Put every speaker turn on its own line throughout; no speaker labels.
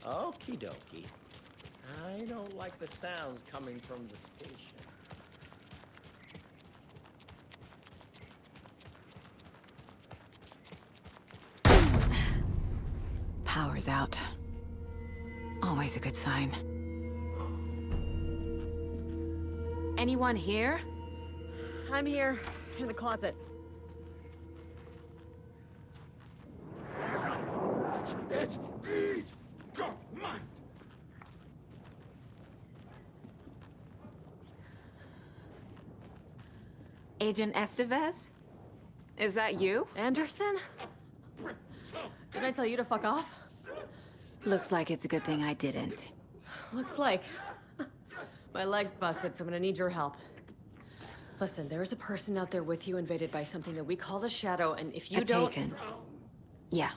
Okie dokie. I don't like the sounds coming from the station.
Power's out. Always a good sign. Anyone here?
I'm here, in the closet.
It is your mind.
Agent Estevez? Is that you?
Anderson? Did I tell you to fuck off?
Looks like it's a good thing I didn't.
Looks like. My leg's busted, so I'm gonna need your help. Listen, there is a person out there with you invaded by something that we call the Shadow, and if you don't...
Taken. Yeah,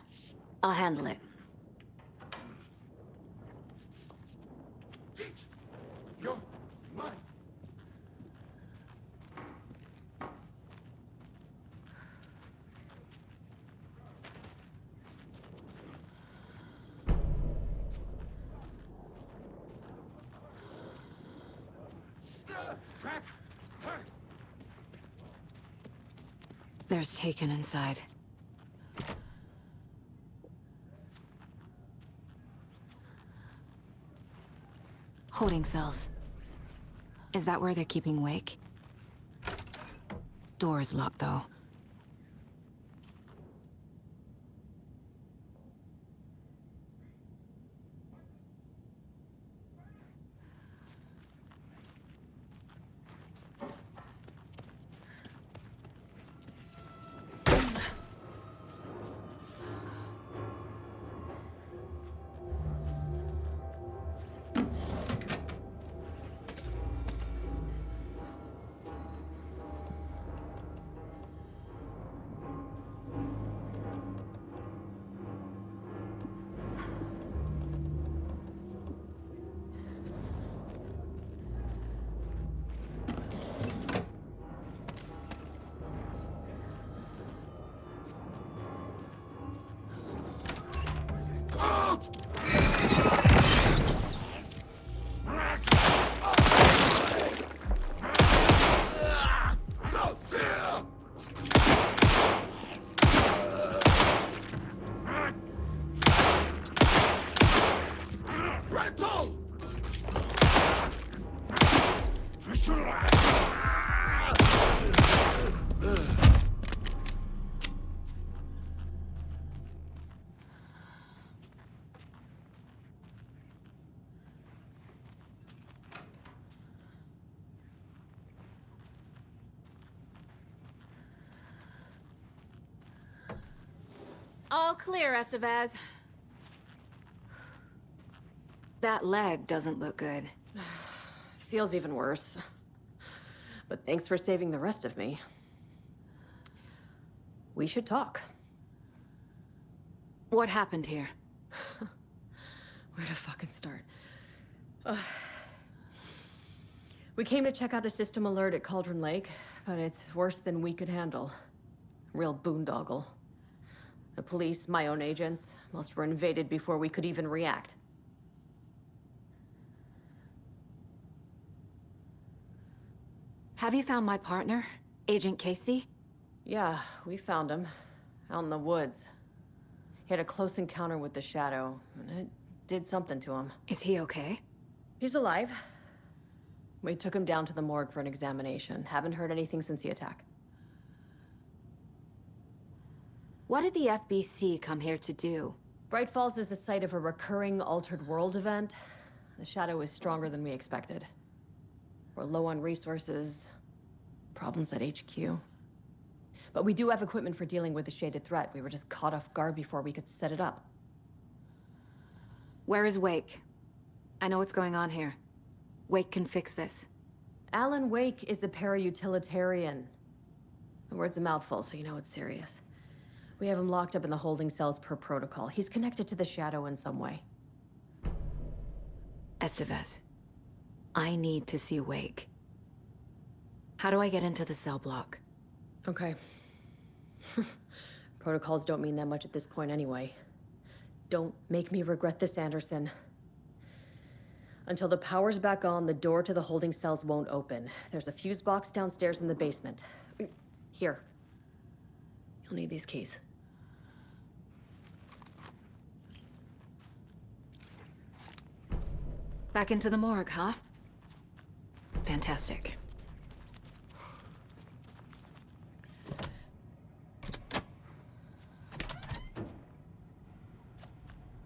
I'll handle it.
Eat your mind. Crack.
There's Taken inside. Holding cells. Is that where they're keeping Wake? Door's locked, though.
Rental!
All clear, Estevez. That leg doesn't look good.
Feels even worse. But thanks for saving the rest of me. We should talk.
What happened here?
Where to fucking start? We came to check out a system alert at Cauldron Lake, but it's worse than we could handle. Real boondoggle. The police, my own agents, most were invaded before we could even react.
Have you found my partner, Agent Casey?
Yeah, we found him. Out in the woods. He had a close encounter with the Shadow, and it did something to him.
Is he okay?
He's alive. We took him down to the morgue for an examination. Haven't heard anything since the attack.
What did the FBC come here to do?
Bright Falls is the site of a recurring Altered World event. The Shadow is stronger than we expected. We're low on resources, problems at HQ. But we do have equipment for dealing with the shaded threat. We were just caught off guard before we could set it up.
Where is Wake? I know what's going on here. Wake can fix this.
Alan Wake is a para-utilitarian. The word's a mouthful, so you know it's serious. We have him locked up in the holding cells per protocol. He's connected to the Shadow in some way.
Estevez, I need to see Wake. How do I get into the cell block?
Okay. Protocols don't mean that much at this point anyway. Don't make me regret this, Anderson. Until the power's back on, the door to the holding cells won't open. There's a fuse box downstairs in the basement. Here. You'll need these keys.
Back into the morgue, huh? Fantastic.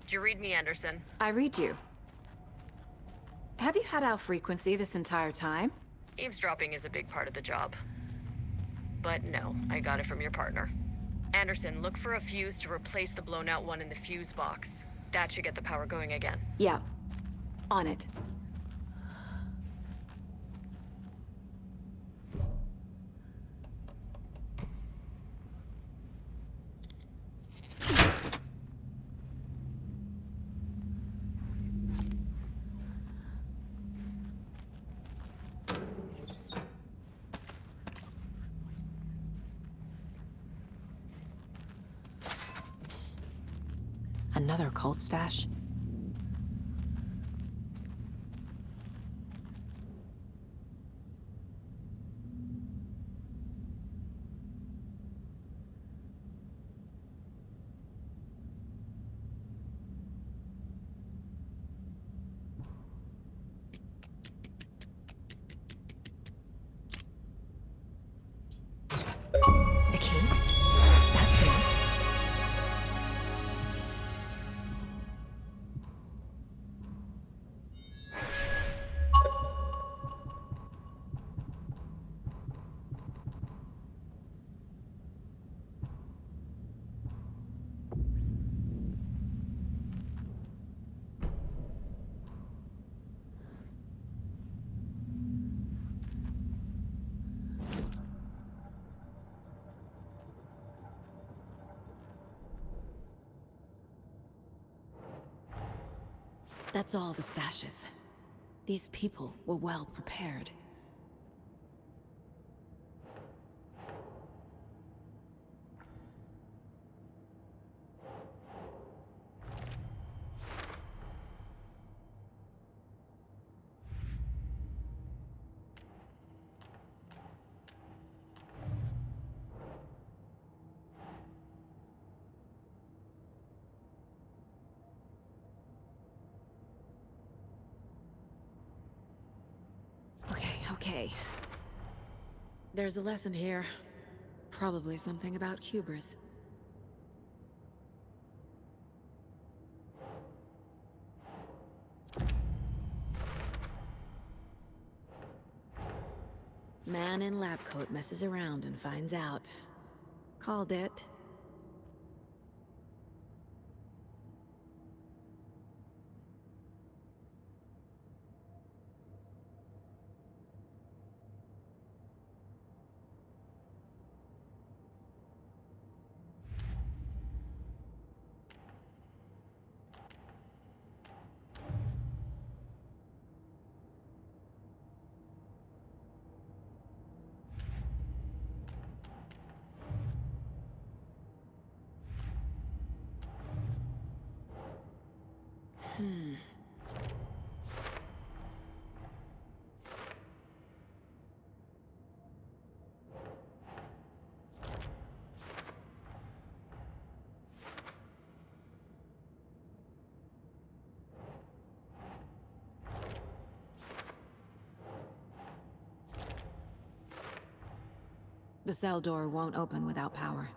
Did you read me, Anderson?
I read you. Have you had our frequency this entire time?
Eavesdropping is a big part of the job. But no, I got it from your partner. Anderson, look for a fuse to replace the blown out one in the fuse box. That should get the power going again.
Yeah. On it. Another cult stash? A key? That's it. That's all the stashes. These people were well prepared. Okay. There's a lesson here. Probably something about hubris. Man in lab coat messes around and finds out. Called it. The cell door won't open without power.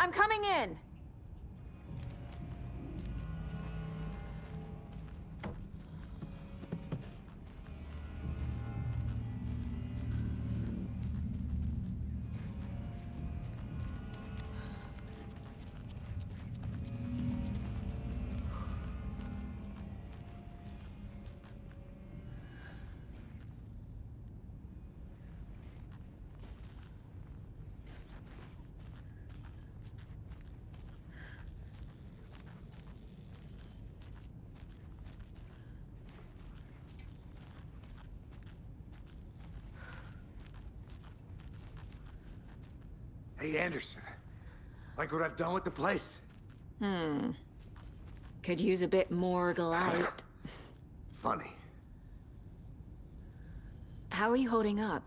I'm coming in!
Hey, Anderson. Like what I've done with the place?
Could use a bit more light.
Funny.
How are you holding up?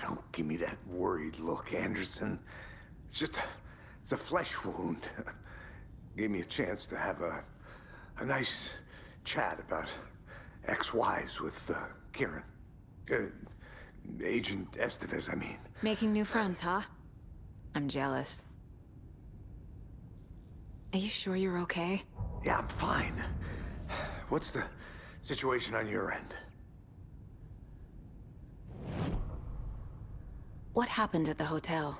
Don't give me that worried look, Anderson. It's a flesh wound. Gave me a chance to have a nice chat about ex-wives with, Kieran. Agent Estevez, I mean.
Making new friends, huh? I'm jealous. Are you sure you're okay?
Yeah, I'm fine. What's the situation on your end?
What happened at the hotel?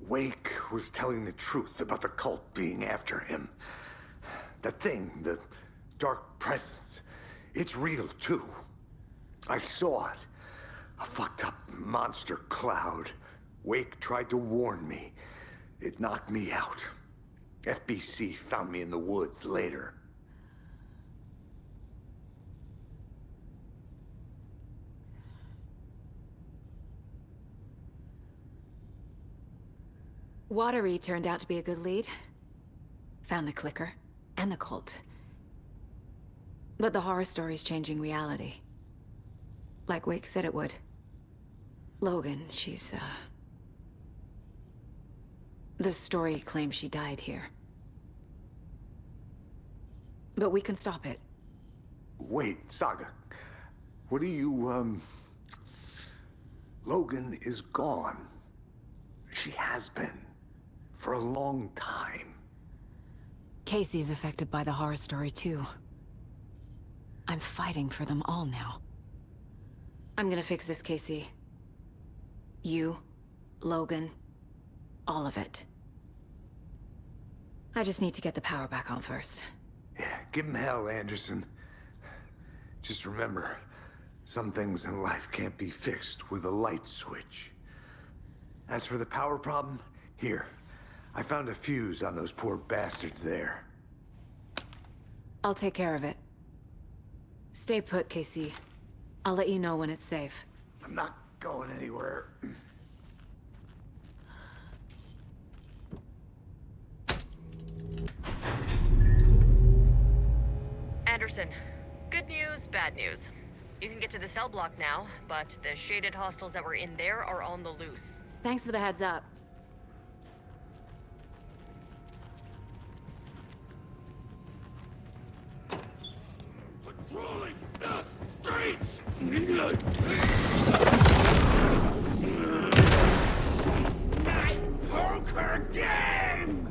Wake was telling the truth about the cult being after him. That thing, the dark presence, it's real too. I saw it. A fucked up monster cloud. Wake tried to warn me. It knocked me out. FBC found me in the woods later.
Watery turned out to be a good lead. Found the clicker, and the cult. But the horror story's changing reality. Like Wake said it would. Logan, she's, the story claims she died here. But we can stop it.
Wait, Saga. What do you, Logan is gone. She has been. For a long time.
Casey's affected by the horror story, too. I'm fighting for them all now. I'm gonna fix this, Casey. You, Logan, all of it. I just need to get the power back on first.
Yeah, give him hell, Anderson. Just remember, some things in life can't be fixed with a light switch. As for the power problem, here. I found a fuse on those poor bastards there.
I'll take care of it. Stay put, Casey. I'll let you know when it's safe.
I'm not going anywhere.
Anderson, good news, bad news. You can get to the cell block now, but the shaded hostiles that were in there are on the loose.
Thanks for the heads up.
Patrolling the streets! My poker game!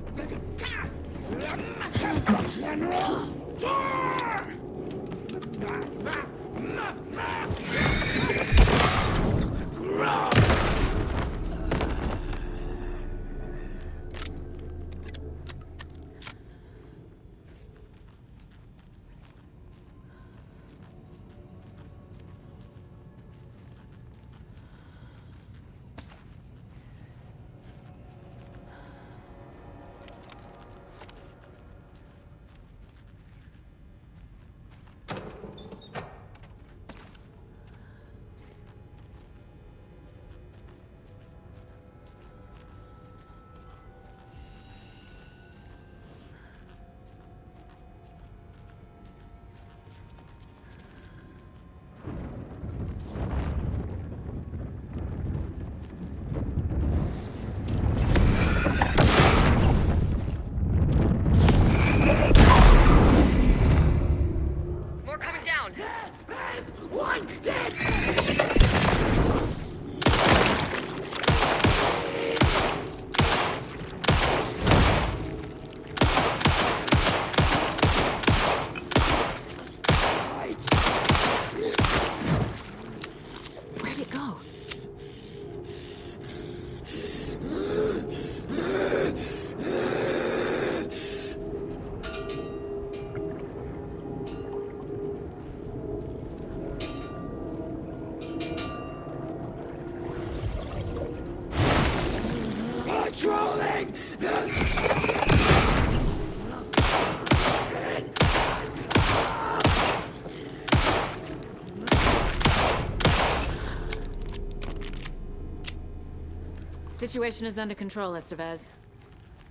Situation is under control, Estevez.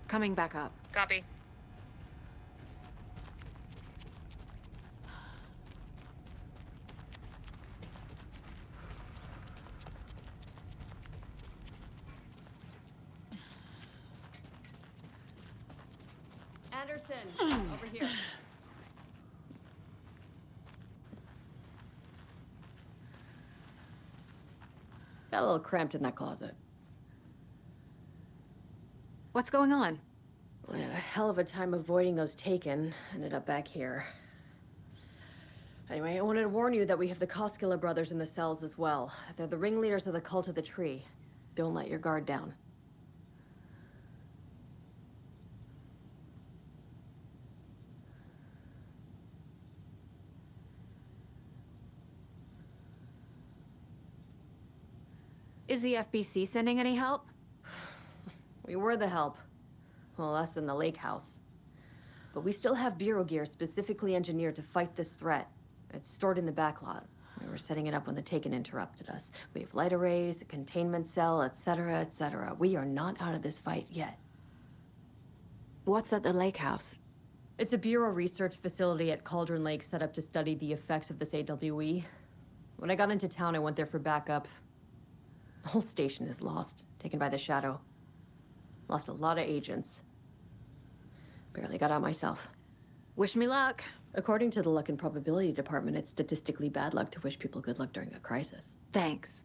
Coming back up.
Copy.
Anderson, over here. Got a little cramped in that closet.
What's going on?
We had a hell of a time avoiding those taken. Ended up back here. Anyway, I wanted to warn you that we have the Koskela brothers in the cells as well. They're the ringleaders of the Cult of the Tree. Don't let your guard down.
Is the FBC sending any help?
We were the help. Well, us in the lake house. But we still have Bureau gear specifically engineered to fight this threat. It's stored in the backlot. We were setting it up when the Taken interrupted us. We have light arrays, a containment cell, etc., etc. We are not out of this fight yet.
What's at the lake house?
It's a Bureau research facility at Cauldron Lake set up to study the effects of this AWE. When I got into town, I went there for backup. The whole station is lost, taken by the Shadow. Lost a lot of agents. Barely got out myself.
Wish me luck.
According to the Luck and Probability Department, it's statistically bad luck to wish people good luck during a crisis.
Thanks.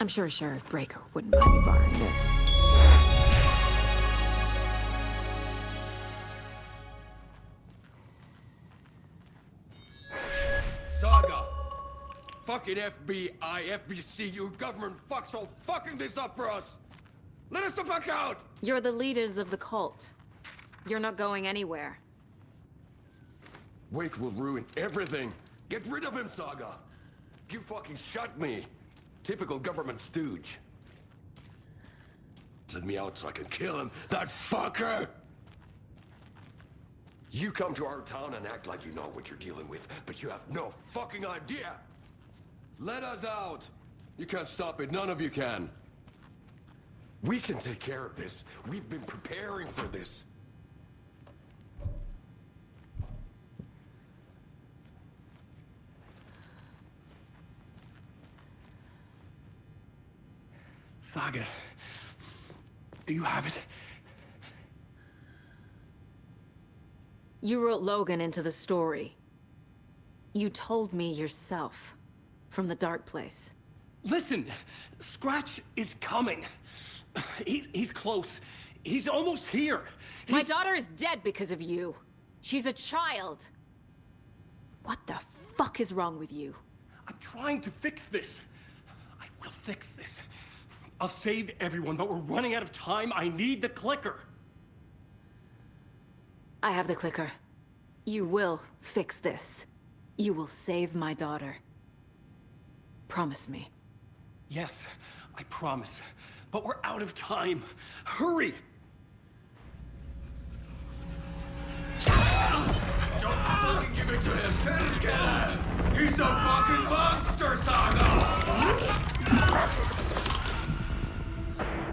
I'm sure Sheriff Breaker wouldn't mind me borrowing this.
Saga! Fucking FBI, FBC, you government fucks all fucking this up for us! Let us the fuck out!
You're the leaders of the cult. You're not going anywhere.
Wake will ruin everything. Get rid of him, Saga! You fucking shot me! Typical government stooge. Let me out so I can kill him, that fucker! You come to our town and act like you know what you're dealing with, but you have no fucking idea! Let us out! You can't stop it, none of you can. We can take care of this. We've been preparing for this.
Saga, do you have it?
You wrote Logan into the story. You told me yourself. From the dark place.
Listen, Scratch is coming. He's close. He's almost here.
My daughter is dead because of you. She's a child. What the fuck is wrong with you?
I'm trying to fix this. I will fix this. I'll save everyone, but we're running out of time. I need the clicker.
I have the clicker. You will fix this. You will save my daughter. Promise me.
Yes, I promise. But we're out of time. Hurry!
Don't fucking give it to him! Kill him! He's a fucking monster, Saga!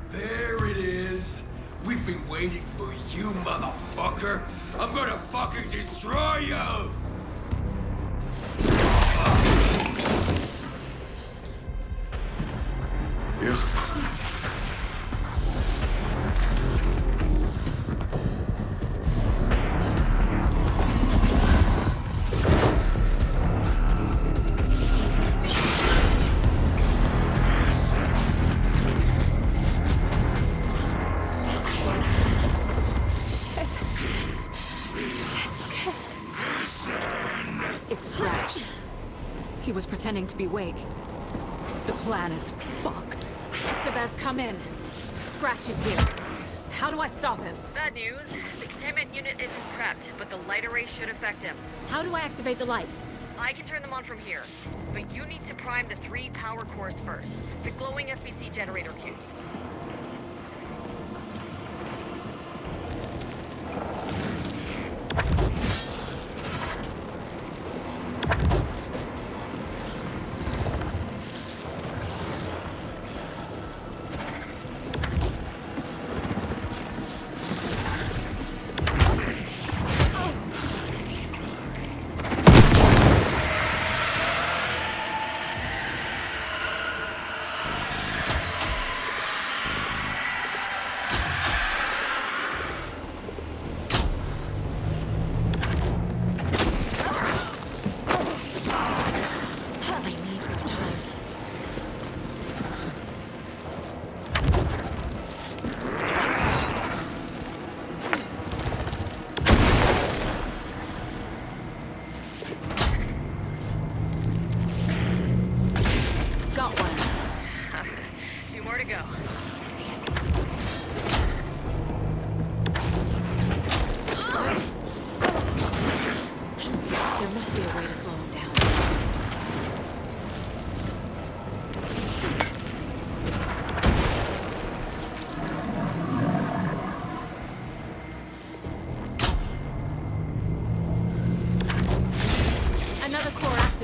There it is! We've been waiting for you, motherfucker! I'm gonna fucking destroy you! Yeah.
It's Scratch. He was pretending to be Wake. The plan is fucked. Estevez, come in. Scratch is here. How do I stop him?
Bad news. The containment unit isn't prepped, but the light array should affect him.
How do I activate the lights?
I can turn them on from here, but you need to prime the 3 power cores first. The glowing FBC generator cubes.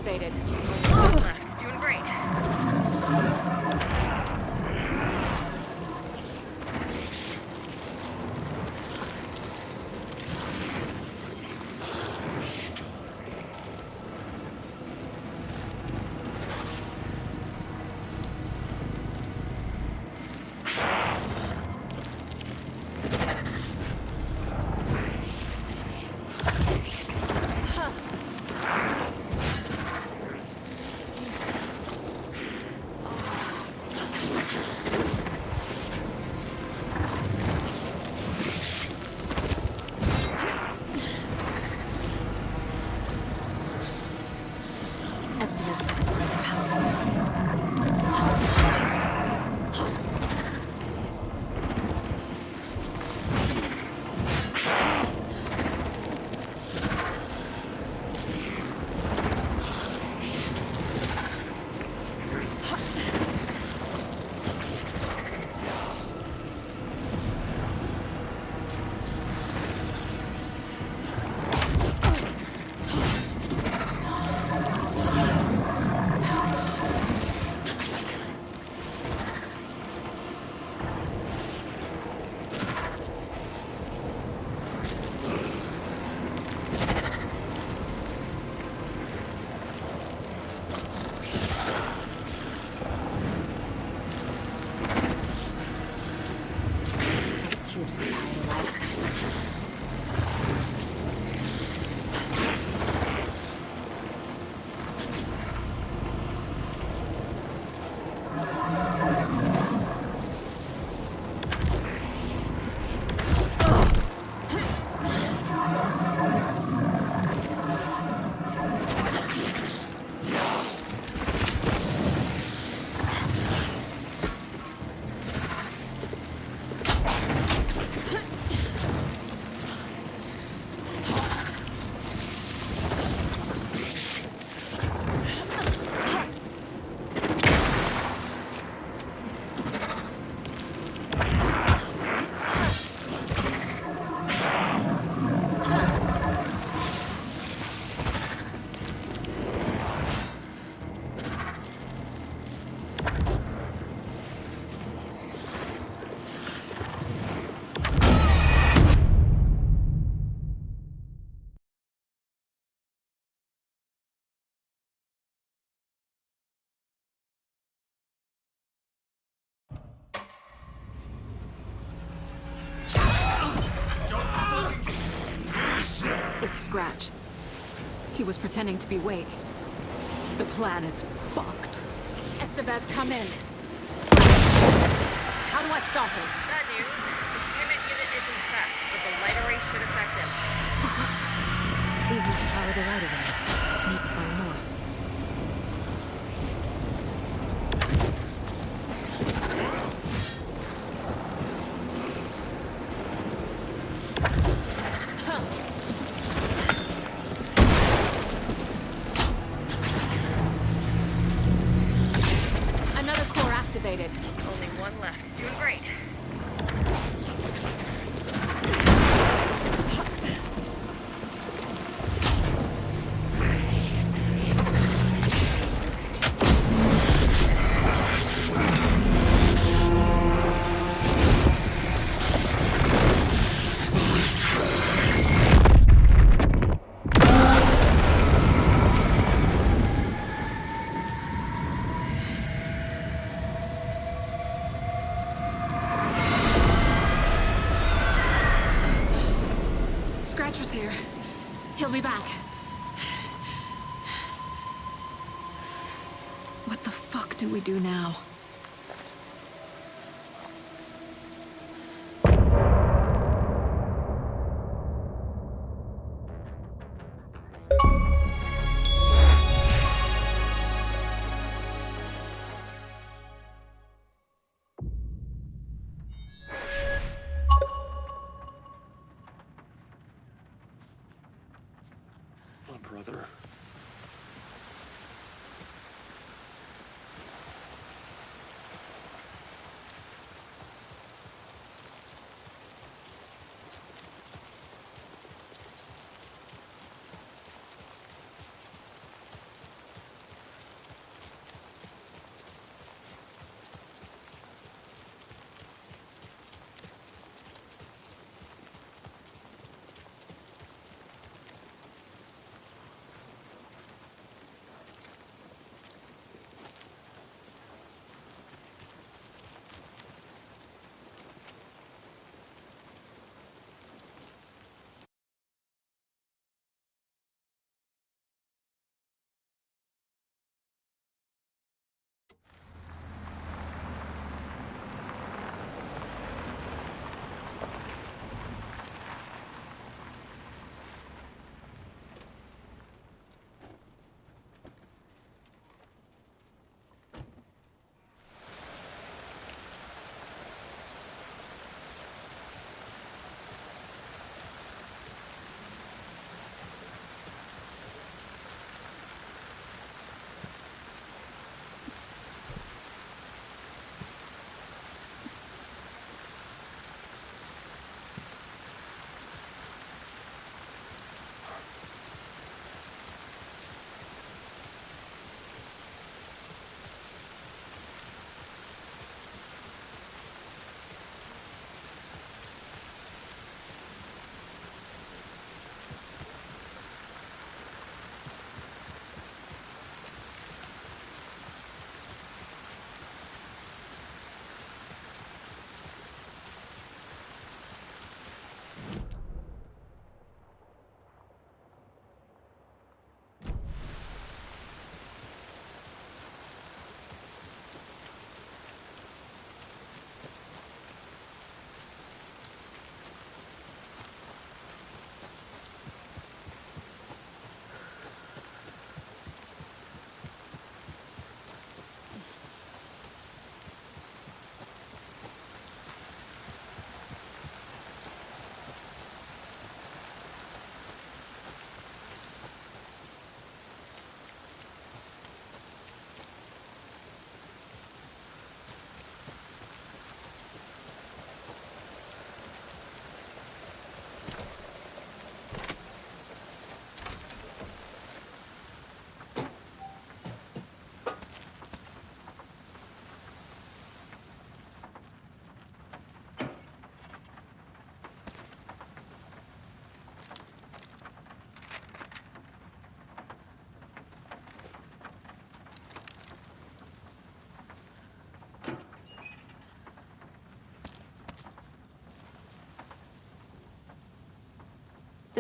activated. Left. Doing great.
Scratch. He was pretending to be Wake. The plan is fucked. Estevez, come in. How do I stop him?
Bad news. The containment unit isn't cracked, but the light array should affect him.
These must power the light array. Need to find more. Another core activated.
Only one left. Doing great.
Scratcher's here. He'll be back. What the fuck do we do now?
My brother.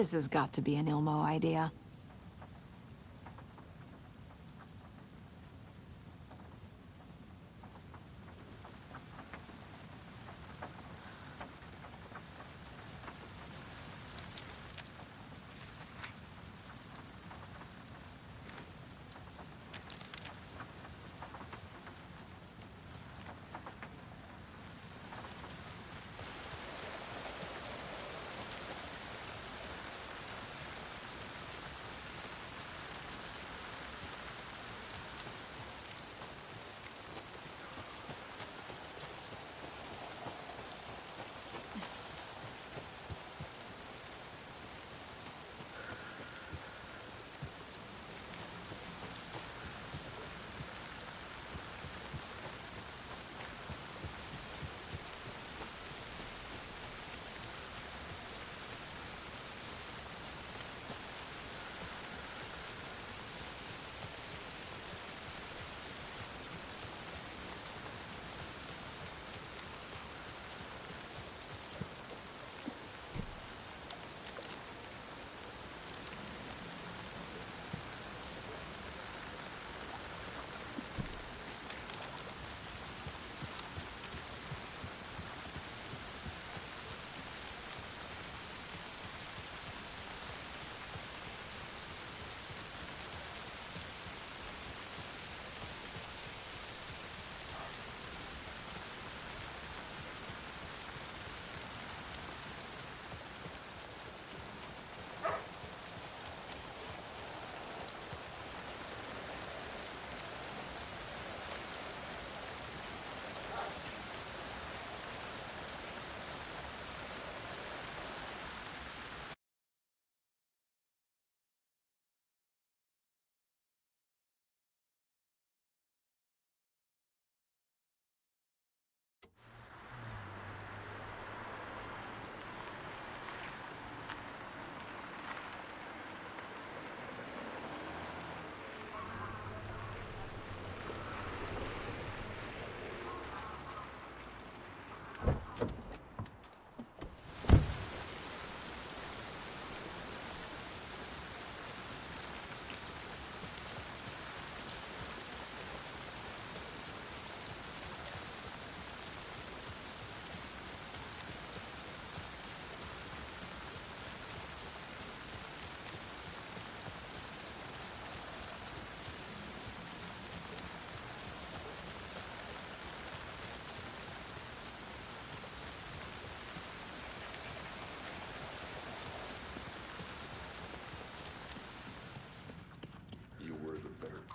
This has got to be an Ilmo idea.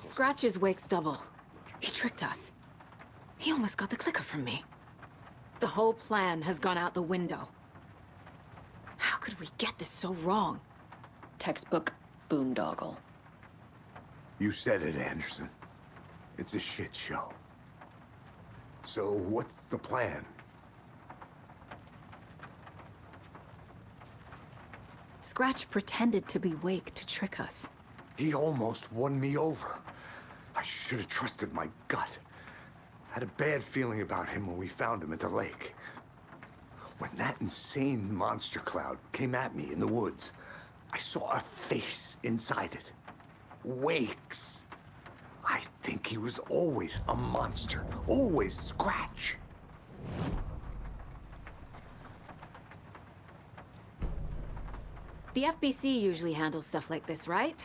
Scratch's wake's double. He tricked us. He almost got the clicker from me. The whole plan has gone out the window. How could we get this so wrong?
Textbook boondoggle.
You said it, Anderson. It's a shit show. So what's the plan?
Scratch pretended to be Wake to trick us.
He almost won me over. I should have trusted my gut. Had a bad feeling about him when we found him at the lake. When that insane monster cloud came at me in the woods, I saw a face inside it. Wake's. I think he was always a monster. Always Scratch.
The FBC usually handles stuff like this, right?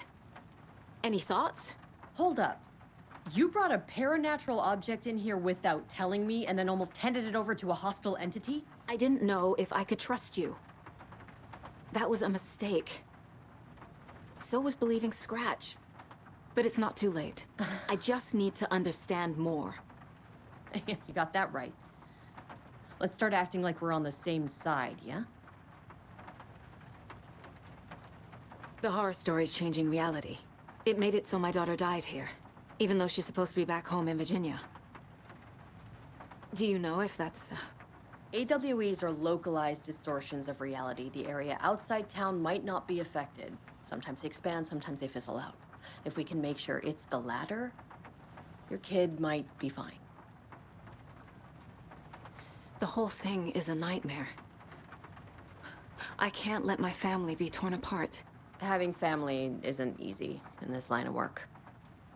Any thoughts?
Hold up. You brought a paranatural object in here without telling me and then almost handed it over to a hostile entity?
I didn't know if I could trust you. That was a mistake. So was believing Scratch. But it's not too late. I just need to understand more.
You got that right. Let's start acting like we're on the same side, yeah?
The horror story's changing reality. It made it so my daughter died here, even though she's supposed to be back home in Virginia. Do you know if that's...
AWEs are localized distortions of reality. The area outside town might not be affected. Sometimes they expand, sometimes they fizzle out. If we can make sure it's the latter, your kid might be fine.
The whole thing is a nightmare. I can't let my family be torn apart.
Having family isn't easy in this line of work.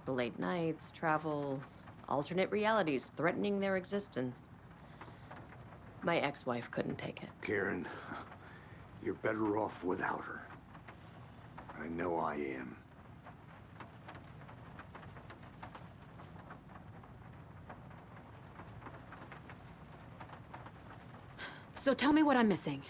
The late nights, travel, alternate realities threatening their existence. My ex-wife couldn't take it.
Karen, you're better off without her. I know I am.
So tell me what I'm missing.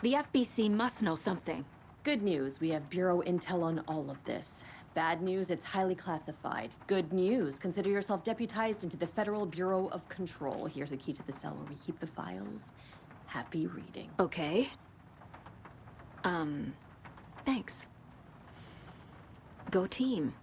The FBC must know something.
Good news, we have Bureau intel on all of this. Bad news, it's highly classified. Good news, consider yourself deputized into the Federal Bureau of Control. Here's a key to the cell where we keep the files. Happy reading.
Okay. Thanks. Go team.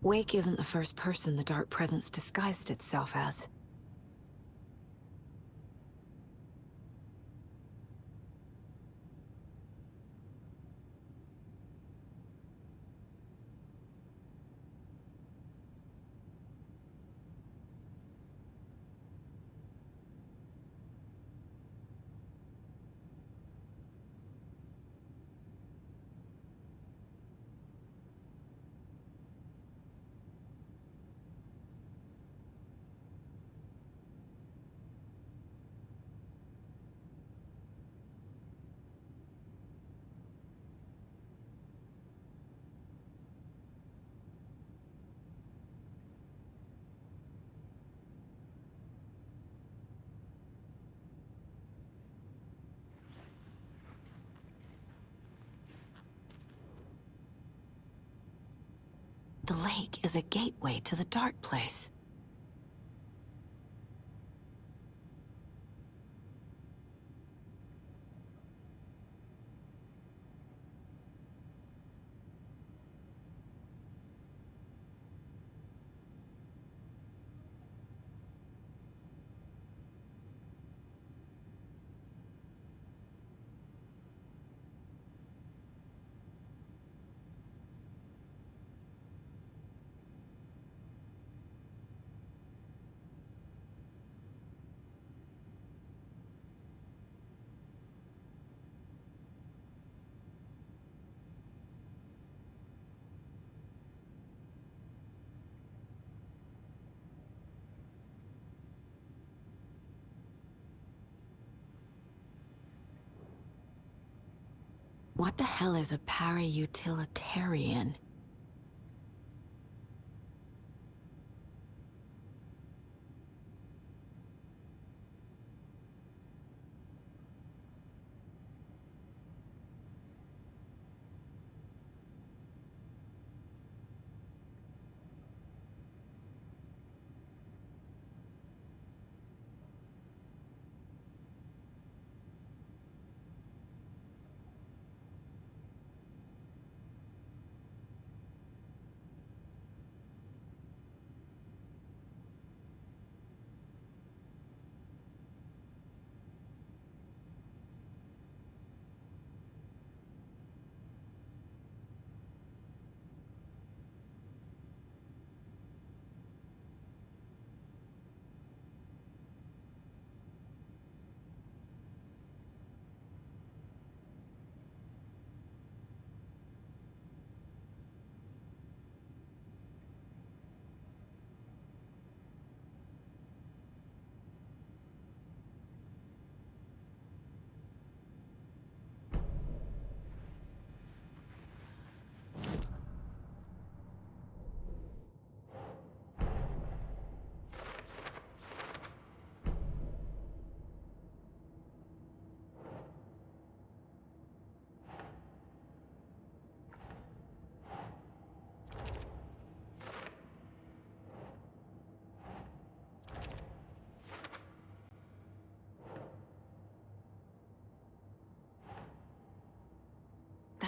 Wake isn't the first person the Dark Presence disguised itself as. The lake is a gateway to the dark place. What the hell is a para-utilitarian?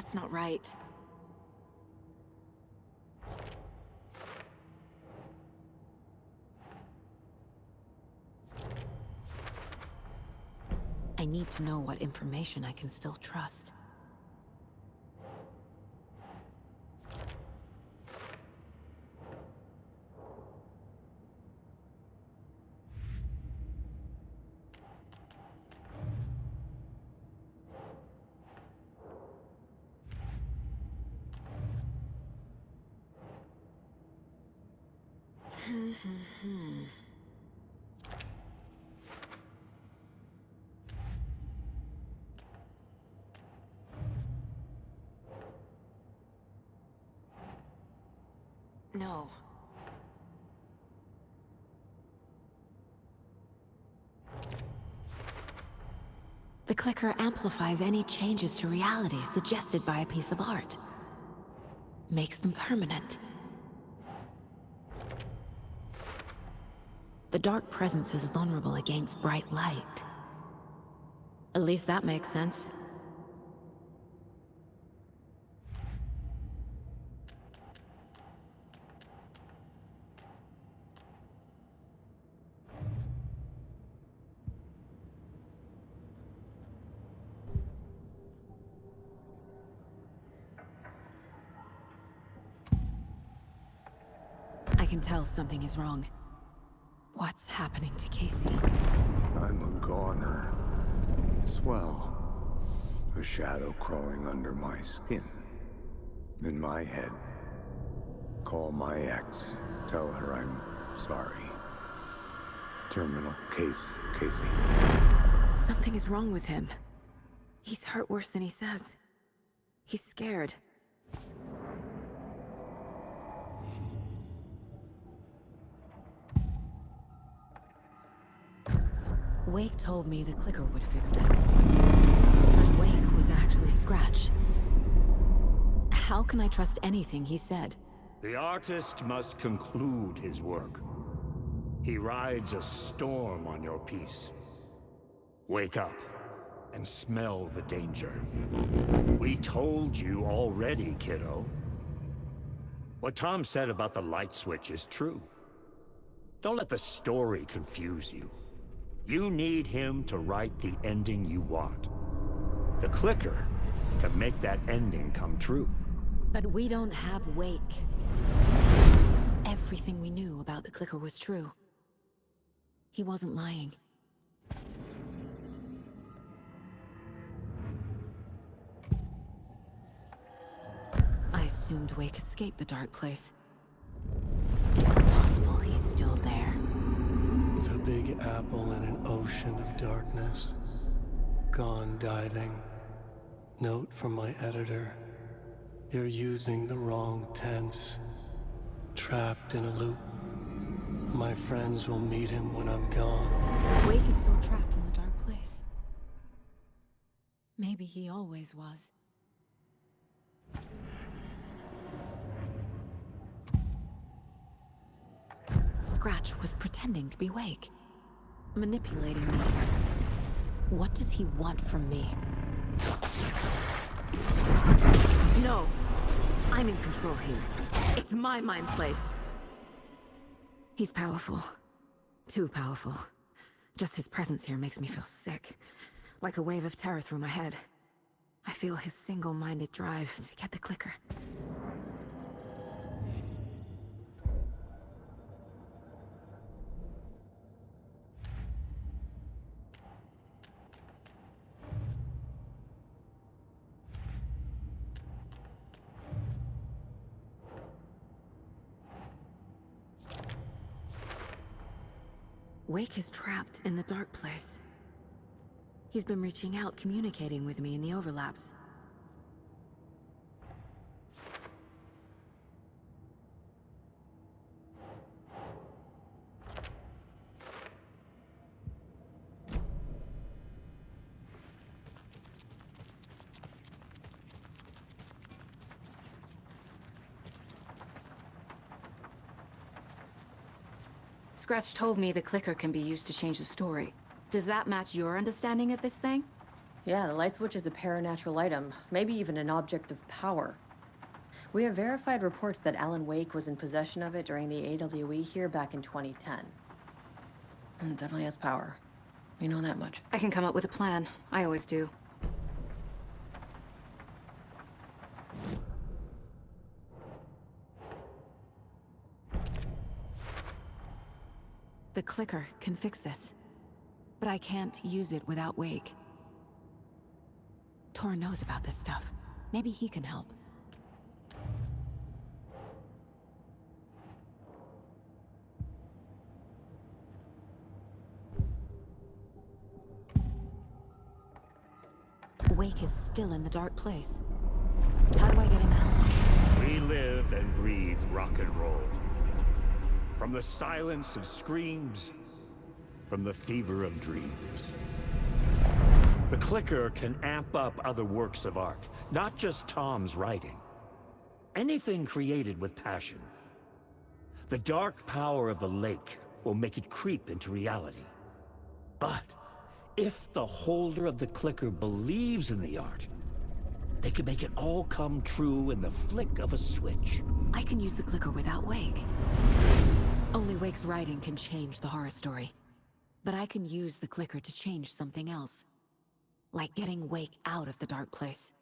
That's not right. I need to know what information I can still trust. No. The clicker amplifies any changes to reality suggested by a piece of art. Makes them permanent. The dark presence is vulnerable against bright light. At least that makes sense. I can tell something is wrong. What's happening to Casey?
I'm a goner. Swell. A shadow crawling under my skin. In my head. Call my ex. Tell her I'm sorry. Terminal case, Casey.
Something is wrong with him. He's hurt worse than he says. He's scared. Wake told me the clicker would fix this. But Wake was actually Scratch. How can I trust anything he said?
The artist must conclude his work. He rides a storm on your piece. Wake up and smell the danger. We told you already, kiddo. What Tom said about the light switch is true. Don't let the story confuse you. You need him to write the ending you want. The clicker can make that ending come true.
But we don't have Wake. Everything we knew about the clicker was true. He wasn't lying. I assumed Wake escaped the dark place. Is it possible he's still there?
The big apple in an ocean of darkness. Gone diving. Note from my editor. You're using the wrong tense. Trapped in a loop. My friends will meet him when I'm gone.
Wake is still trapped in the dark place. Maybe he always was. Scratch was pretending to be Wake. Manipulating me. What does he want from me? No! I'm in control here. It's my mind place. He's powerful. Too powerful. Just his presence here makes me feel sick. Like a wave of terror through my head. I feel his single-minded drive to get the clicker. Wake is trapped in the dark place. He's been reaching out, communicating with me in the overlaps. Scratch told me the clicker can be used to change the story. Does that match your understanding of this thing?
Yeah, the light switch is a paranatural item, maybe even an object of power. We have verified reports that Alan Wake was in possession of it during the AWE here back in 2010. It definitely has power. You know that much.
I can come up with a plan. I always do. The clicker can fix this. But I can't use it without Wake. Tor knows about this stuff. Maybe he can help. Wake is still in the dark place. How do I get him out?
We live and breathe rock and roll. From the silence of screams, from the fever of dreams. The clicker can amp up other works of art, not just Tom's writing. Anything created with passion. The dark power of the lake will make it creep into reality. But if the holder of the clicker believes in the art, they can make it all come true in the flick of a switch.
I can use the clicker without Wake. Only Wake's writing can change the horror story. But I can use the clicker to change something else. Like getting Wake out of the dark place.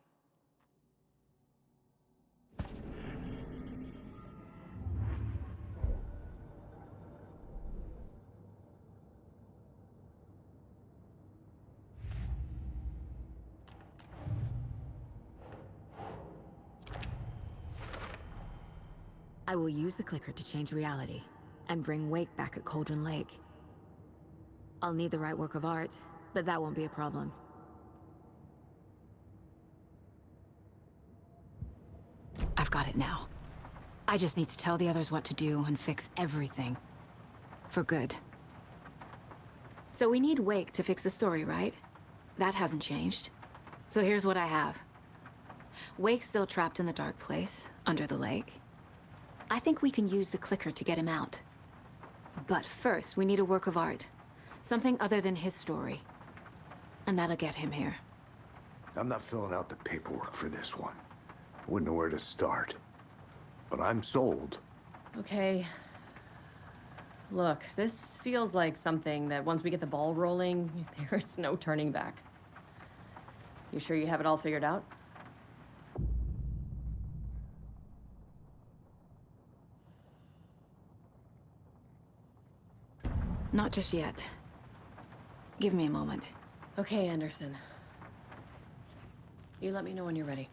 I will use the clicker to change reality, and bring Wake back at Cauldron Lake. I'll need the right work of art, but that won't be a problem. I've got it now. I just need to tell the others what to do and fix everything. For good. So we need Wake to fix the story, right? That hasn't changed. So here's what I have. Wake's still trapped in the dark place, under the lake. I think we can use the clicker to get him out. But first, we need a work of art. Something other than his story. And that'll get him here.
I'm not filling out the paperwork for this one. Wouldn't know where to start. But I'm sold.
Okay. Look, this feels like something that once we get the ball rolling, there's no turning back. You sure you have it all figured out?
Not just yet. Give me a moment.
Okay, Anderson. You let me know when you're ready.